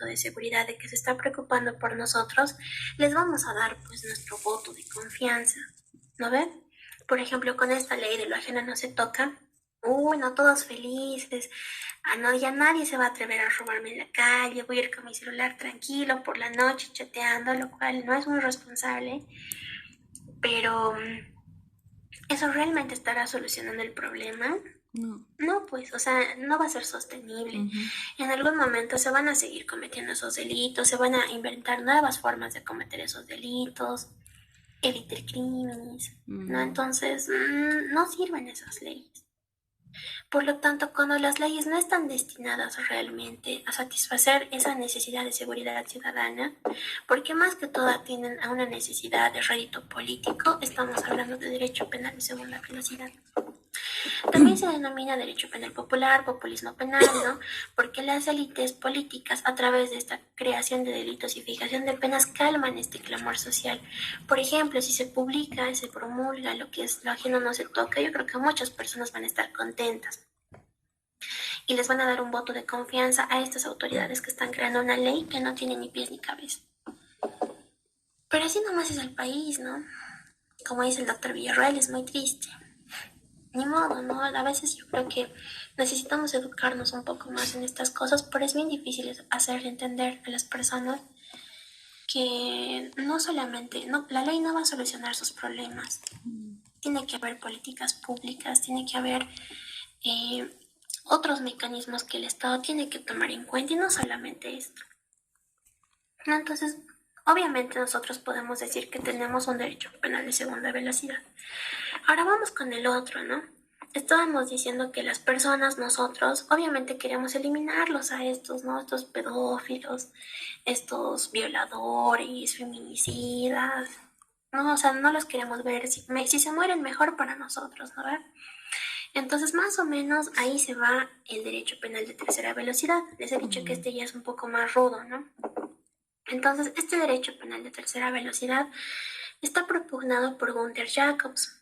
Departamento de Seguridad de que se está preocupando por nosotros, les vamos a dar pues nuestro voto de confianza, ¿no ven? Por ejemplo, con esta ley de lo ajeno no se toca, uy, no, todos felices, ah, no, ya nadie se va a atrever a robarme en la calle, voy a ir con mi celular tranquilo por la noche chateando, lo cual no es muy responsable, pero ¿eso realmente estará solucionando el problema? No. No, pues, o sea, no va a ser sostenible. En algún momento se van a seguir cometiendo esos delitos, se van a inventar nuevas formas de cometer esos delitos, evitar crímenes, ¿no? Entonces, no sirven esas leyes. Por lo tanto, cuando las leyes no están destinadas realmente a satisfacer esa necesidad de seguridad ciudadana, porque más que todo atienden a una necesidad de rédito político, estamos hablando de derecho penal de segunda velocidad. También se denomina derecho penal popular, populismo penal, ¿no? Porque las élites políticas, a través de esta creación de delitos y fijación de penas, calman este clamor social. Por ejemplo, si se publica y se promulga lo que es lo ajeno no se toca, yo creo que muchas personas van a estar contentas y les van a dar un voto de confianza a estas autoridades que están creando una ley que no tiene ni pies ni cabeza. Pero así nomás es el país, ¿no? Como dice el doctor Villarreal, es muy triste. Ni modo, ¿no? A veces yo creo que necesitamos educarnos un poco más en estas cosas, pero es bien difícil hacer entender a las personas que no solamente, no, la ley no va a solucionar sus problemas. Tiene que haber políticas públicas, tiene que haber eh, otros mecanismos que el Estado tiene que tomar en cuenta y no solamente esto. ¿No? Entonces, obviamente nosotros podemos decir que tenemos un derecho penal de segunda velocidad. Ahora vamos con el otro, ¿no? Estábamos diciendo que las personas, nosotros, obviamente queremos eliminarlos a estos, ¿no? Estos pedófilos, estos violadores, feminicidas, ¿no? O sea, no los queremos ver. Si se mueren, mejor para nosotros, ¿no? Entonces, más o menos ahí se va el derecho penal de tercera velocidad. Les he dicho que este ya es un poco más rudo, ¿no? Entonces, este derecho penal de tercera velocidad está propugnado por Gunther Jacobs.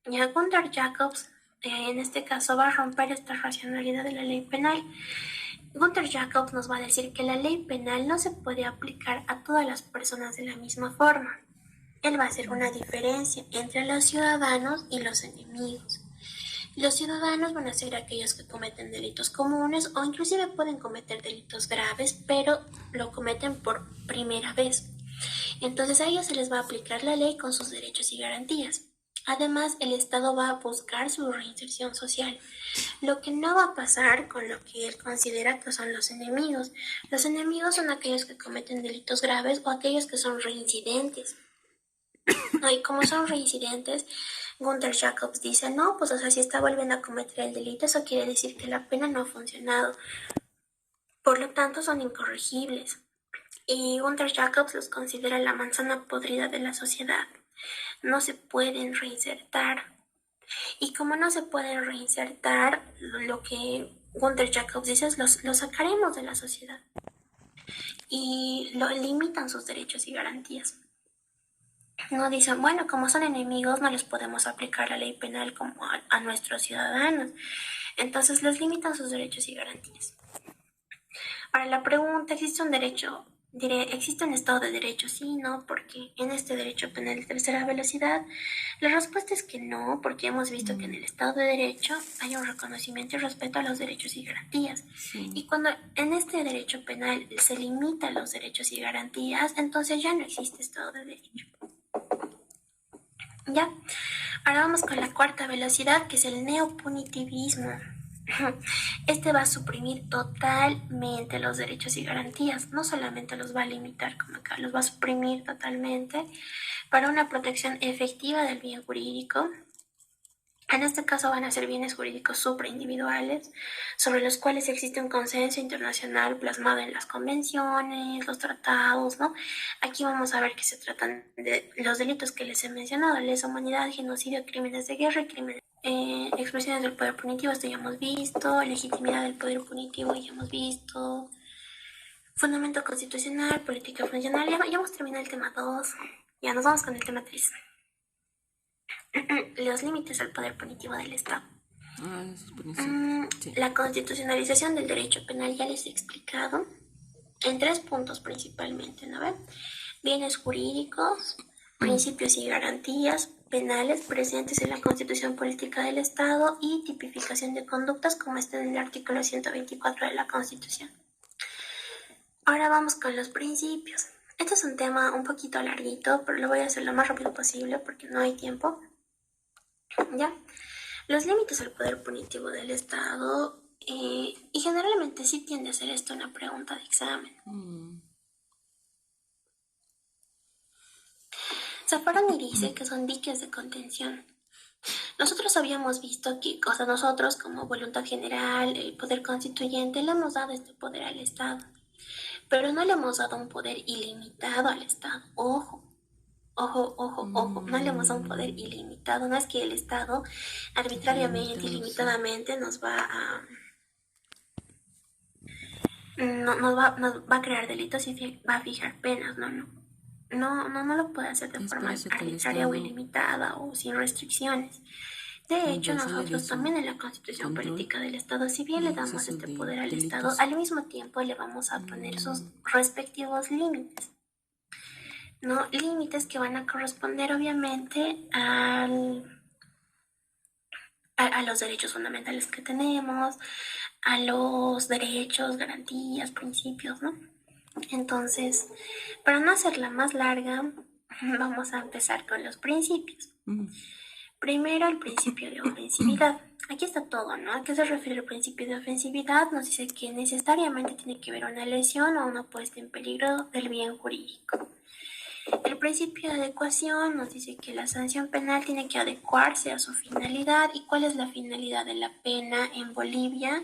Ya Gunther Jacobs, en este caso, va a romper esta racionalidad de la ley penal. Gunther Jacobs nos va a decir que la ley penal no se puede aplicar a todas las personas de la misma forma. Él va a hacer una diferencia entre los ciudadanos y los enemigos. Los ciudadanos van a ser aquellos que cometen delitos comunes o inclusive pueden cometer delitos graves, pero lo cometen por primera vez. Entonces a ellos se les va a aplicar la ley con sus derechos y garantías. Además, el Estado va a buscar su reinserción social, lo que no va a pasar con lo que él considera que son los enemigos. Los enemigos son aquellos que cometen delitos graves o aquellos que son reincidentes. Y como son reincidentes, Gunther Jacobs dice, no, pues o sea, si está volviendo a cometer el delito, eso quiere decir que la pena no ha funcionado. Por lo tanto, son incorregibles. Y Gunther Jacobs los considera la manzana podrida de la sociedad. No se pueden reinsertar. Y como no se pueden reinsertar, lo que Gunther Jacobs dice es los sacaremos de la sociedad. Y lo limitan sus derechos y garantías. No dicen, bueno, como son enemigos, no les podemos aplicar la ley penal como a nuestros ciudadanos. Entonces les limitan sus derechos y garantías. Ahora la pregunta, ¿existe un derecho? Diré, ¿existe un Estado de Derecho? Sí, no, porque en este derecho penal de tercera velocidad, la respuesta es que no, porque hemos visto que en el Estado de Derecho hay un reconocimiento y respeto a los derechos y garantías. Sí. Y cuando en este derecho penal se limitan los derechos y garantías, entonces ya no existe Estado de Derecho. ¿Ya? Ahora vamos con la cuarta velocidad, que es el neopunitivismo. Este va a suprimir totalmente los derechos y garantías, no solamente los va a limitar como acá, los va a suprimir totalmente para una protección efectiva del bien jurídico. En este caso van a ser bienes jurídicos supraindividuales, sobre los cuales existe un consenso internacional plasmado en las convenciones, los tratados, ¿no? Aquí vamos a ver que se tratan de los delitos que les he mencionado, lesa humanidad, genocidio, crímenes de guerra y crímenes. Expresiones del poder punitivo, esto ya hemos visto, legitimidad del poder punitivo, ya hemos visto, fundamento constitucional, política funcional, ya hemos terminado el tema 2, ya nos vamos con el tema 3. Los límites al poder punitivo del Estado. Eso es buenísimo. Sí. La constitucionalización del derecho penal ya les he explicado. en 3 puntos principalmente, ¿no ve? Bienes jurídicos, principios y garantías penales presentes en la Constitución Política del Estado y tipificación de conductas como está en el artículo 124 de la Constitución. Ahora vamos con los principios. Este es un tema un poquito larguito, pero lo voy a hacer lo más rápido posible porque no hay tiempo. ¿Ya? Los límites al poder punitivo del Estado, y generalmente sí tiende a ser esto una pregunta de examen. Zaffaroni dice que son diques de contención. Nosotros habíamos visto que, o sea, nosotros como voluntad general, el poder constituyente, le hemos dado este poder al Estado, pero no le hemos dado un poder ilimitado al Estado. Ojo, no le hemos dado un poder ilimitado. No es que el Estado arbitrariamente, ilimitadamente nos va a... nos va a crear delitos y va a fijar penas, no lo puede hacer de forma arbitraria o ilimitada o sin restricciones. De hecho, nosotros también en la Constitución Política del Estado, si bien le damos este poder al Estado, al mismo tiempo le vamos a poner sus respectivos límites. ¿No? Límites que van a corresponder obviamente a los derechos fundamentales que tenemos, a los derechos, garantías, principios, ¿no? Entonces, para no hacerla más larga, vamos a empezar con los principios. Primero, el principio de ofensividad. Aquí está todo, ¿no? ¿A qué se refiere el principio de ofensividad? Nos dice que necesariamente tiene que haber una lesión o una puesta en peligro del bien jurídico. El principio de adecuación nos dice que la sanción penal tiene que adecuarse a su finalidad. ¿Y cuál es la finalidad de la pena en Bolivia?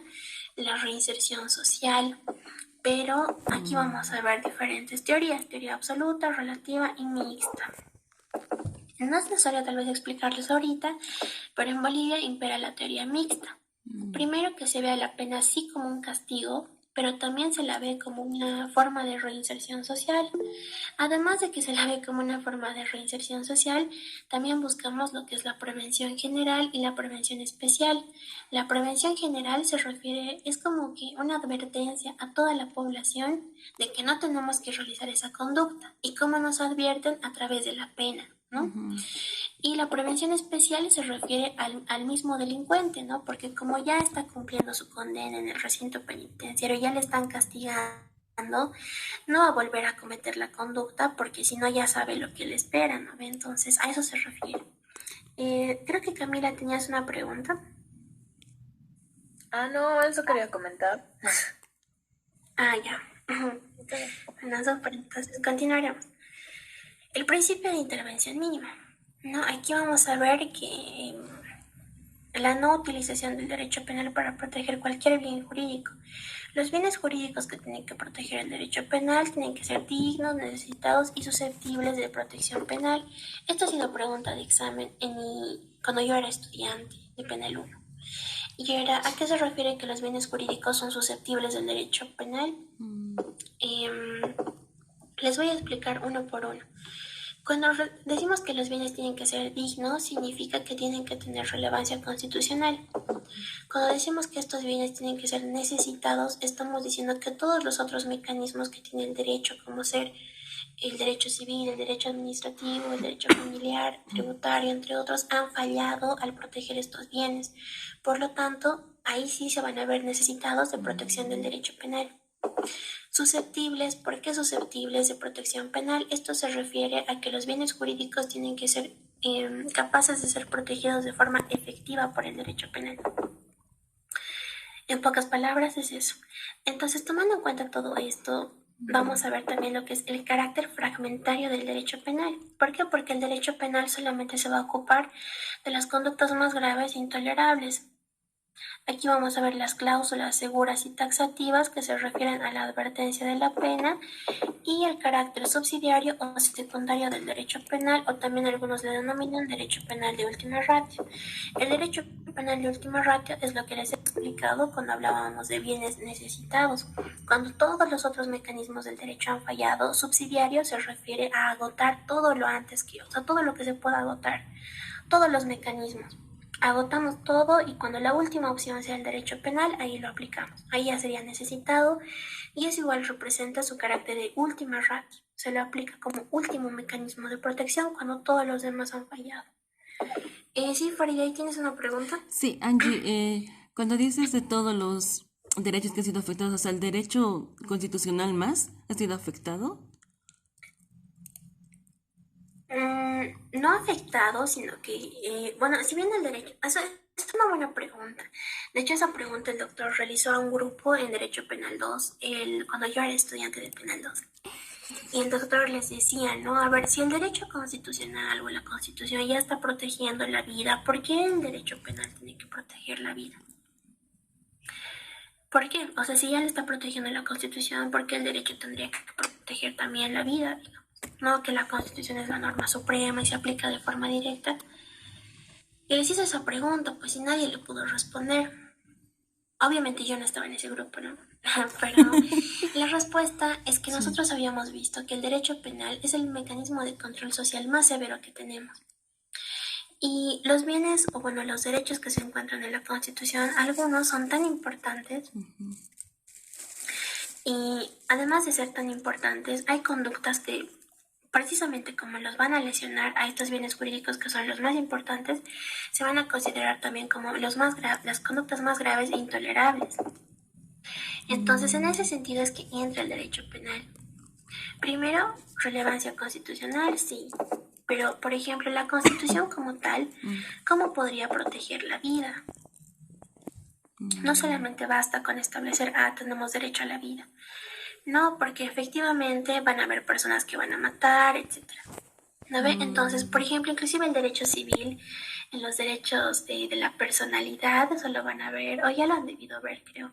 La reinserción social. Pero aquí vamos a ver diferentes teorías: teoría absoluta, relativa y mixta. No es necesario tal vez explicarles ahorita, pero en Bolivia impera la teoría mixta. Primero, que se vea la pena así como un castigo, pero también se la ve como una forma de reinserción social. Además de que se la ve como una forma de reinserción social, también buscamos lo que es la prevención general y la prevención especial. La prevención general se refiere, es como que una advertencia a toda la población de que no tenemos que realizar esa conducta, y cómo nos advierten a través de la pena, ¿no? Y la prevención especial se refiere al mismo delincuente, ¿no? Porque como ya está cumpliendo su condena en el recinto penitenciario, ya le están castigando, no va a volver a cometer la conducta porque si no ya sabe lo que le espera, ¿no? Entonces a eso se refiere. Creo que Camila tenías una pregunta. No, eso quería comentar. Ya. Bueno, súper, entonces continuaremos. El principio de intervención mínima, ¿no? Aquí vamos a ver que la no utilización del derecho penal para proteger cualquier bien jurídico. Los bienes jurídicos que tienen que proteger el derecho penal tienen que ser dignos, necesitados y susceptibles de protección penal. Esto ha sido pregunta de examen cuando yo era estudiante de Penal 1. Y era, ¿a qué se refiere que los bienes jurídicos son susceptibles del derecho penal? Les voy a explicar uno por uno. Cuando decimos que los bienes tienen que ser dignos, significa que tienen que tener relevancia constitucional. Cuando decimos que estos bienes tienen que ser necesitados, estamos diciendo que todos los otros mecanismos que tiene el derecho, como ser el derecho civil, el derecho administrativo, el derecho familiar, tributario, entre otros, han fallado al proteger estos bienes. Por lo tanto, ahí sí se van a ver necesitados de protección del derecho penal. Susceptibles, ¿por qué susceptibles de protección penal? Esto se refiere a que los bienes jurídicos tienen que ser capaces de ser protegidos de forma efectiva por el derecho penal. En pocas palabras es eso. Entonces, tomando en cuenta todo esto, vamos a ver también lo que es el carácter fragmentario del derecho penal. ¿Por qué? Porque el derecho penal solamente se va a ocupar de las conductas más graves e intolerables. Aquí vamos a ver las cláusulas seguras y taxativas que se refieren a la advertencia de la pena y el carácter subsidiario o secundario del derecho penal, o también algunos le denominan derecho penal de última ratio. El derecho penal de última ratio es lo que les he explicado cuando hablábamos de bienes necesitados. Cuando todos los otros mecanismos del derecho han fallado, subsidiario se refiere a agotar todo lo antes que, o sea, todo lo que se pueda agotar, todos los mecanismos. agotamos todo y cuando la última opción sea el derecho penal, ahí lo aplicamos. Ahí ya sería necesitado y eso igual representa su carácter de última ratio. Se lo aplica como último mecanismo de protección cuando todos los demás han fallado. Sí, Farida, ¿ahí tienes una pregunta? Sí, Angie, cuando dices de todos los derechos que han sido afectados, o sea, ¿el derecho constitucional más ha sido afectado? No afectado, sino que, bueno, si bien el derecho, eso es una buena pregunta. De hecho, esa pregunta el doctor realizó a un grupo en Derecho Penal 2, cuando yo era estudiante de Penal 2. Y el doctor les decía, ¿no? A ver, si el derecho constitucional o la constitución ya está protegiendo la vida, ¿por qué el derecho penal tiene que proteger la vida? ¿Por qué? O sea, si ya le está protegiendo la constitución, ¿por qué el derecho tendría que proteger también la vida? Digamos? No, que la constitución es la norma suprema y se aplica de forma directa. Y les hice esa pregunta, pues y nadie le pudo responder. Obviamente yo no estaba en ese grupo, ¿no? Pero la respuesta es que Sí. nosotros habíamos visto que el derecho penal es el mecanismo de control social más severo que tenemos. Y los bienes, o bueno, los derechos que se encuentran en la Constitución, algunos son tan importantes y además de ser tan importantes, hay conductas que precisamente como los van a lesionar a estos bienes jurídicos que son los más importantes, se van a considerar también como las conductas más graves e intolerables. Entonces, en ese sentido es que entra el derecho penal. Primero, relevancia constitucional, sí. Pero, por ejemplo, la Constitución como tal, ¿cómo podría proteger la vida? No solamente basta con establecer, tenemos derecho a la vida. No, porque efectivamente van a haber personas que van a matar, etcétera. ¿No ve? Entonces, por ejemplo, inclusive el derecho civil, en los derechos de la personalidad, eso lo van a ver, o ya lo han debido ver, creo.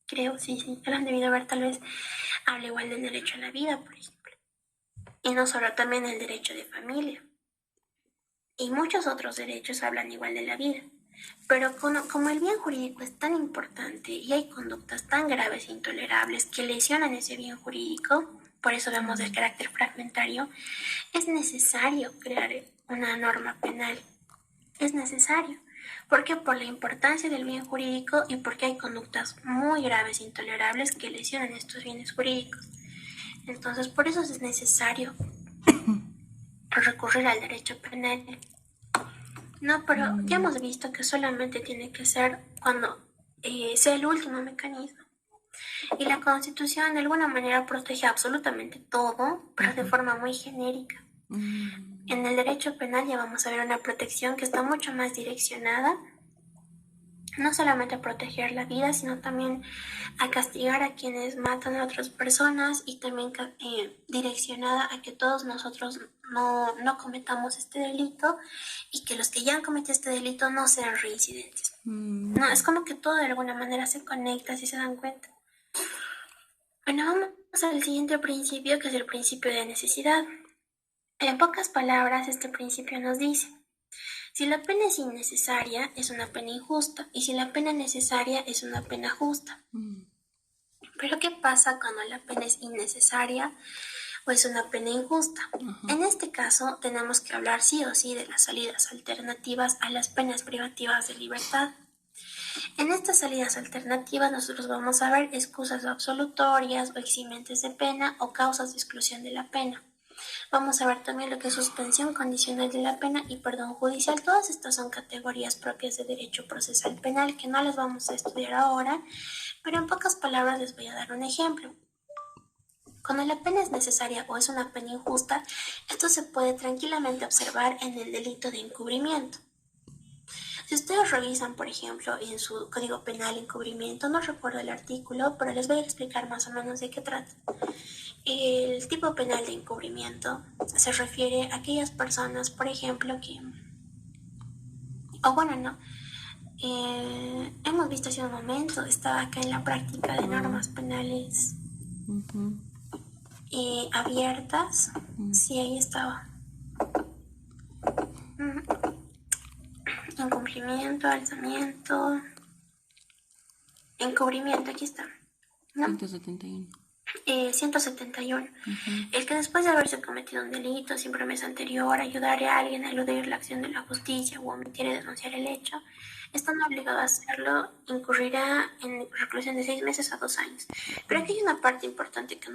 Creo, sí, ya lo han debido ver, tal vez habla igual del derecho a la vida, por ejemplo. Y no solo, también el derecho de familia. Y muchos otros derechos hablan igual de la vida. Pero como el bien jurídico es tan importante y hay conductas tan graves e intolerables que lesionan ese bien jurídico, por eso vemos el carácter fragmentario, es necesario crear una norma penal. Es necesario. ¿Por qué? Por la importancia del bien jurídico y porque hay conductas muy graves e intolerables que lesionan estos bienes jurídicos. Entonces, por eso es necesario recurrir al derecho penal. No, pero ya hemos visto que solamente tiene que ser cuando sea el último mecanismo. Y la Constitución de alguna manera protege absolutamente todo, pero de forma muy genérica. En el derecho penal ya vamos a ver una protección que está mucho más direccionada, no solamente a proteger la vida, sino también a castigar a quienes matan a otras personas y también direccionada a que todos nosotros no cometamos este delito y que los que ya han cometido este delito no sean reincidentes. No, es como que todo de alguna manera se conecta, si se dan cuenta. Bueno, vamos al siguiente principio, que es el principio de necesidad. En pocas palabras, este principio nos dice: si la pena es innecesaria, es una pena injusta, y si la pena es necesaria, es una pena justa. Pero ¿qué pasa cuando la pena es innecesaria o es una pena injusta? En este caso, tenemos que hablar sí o sí de las salidas alternativas a las penas privativas de libertad. En estas salidas alternativas nosotros vamos a ver excusas absolutorias o eximentes de pena o causas de exclusión de la pena. Vamos a ver también lo que es suspensión condicional de la pena y perdón judicial. Todas estas son categorías propias de derecho procesal penal que no las vamos a estudiar ahora, pero en pocas palabras les voy a dar un ejemplo. Cuando la pena es necesaria o es una pena injusta, esto se puede tranquilamente observar en el delito de encubrimiento. Si ustedes revisan, por ejemplo, en su Código Penal encubrimiento, no recuerdo el artículo, pero les voy a explicar más o menos de qué trata. El tipo penal de encubrimiento se refiere a aquellas personas, por ejemplo, que... O bueno, no. Hemos visto hace un momento, estaba acá en la práctica de normas penales abiertas. Sí, ahí estaba. Incumplimiento, alzamiento, encubrimiento, aquí está. ¿No? 171. 171. Ujú. El que después de haberse cometido un delito sin promesa anterior, ayudare a alguien a eludir la acción de la justicia o omitiere denunciar el hecho, estando obligado a hacerlo, incurrirá en reclusión de 6 meses a 2 años. Pero aquí hay una parte importante que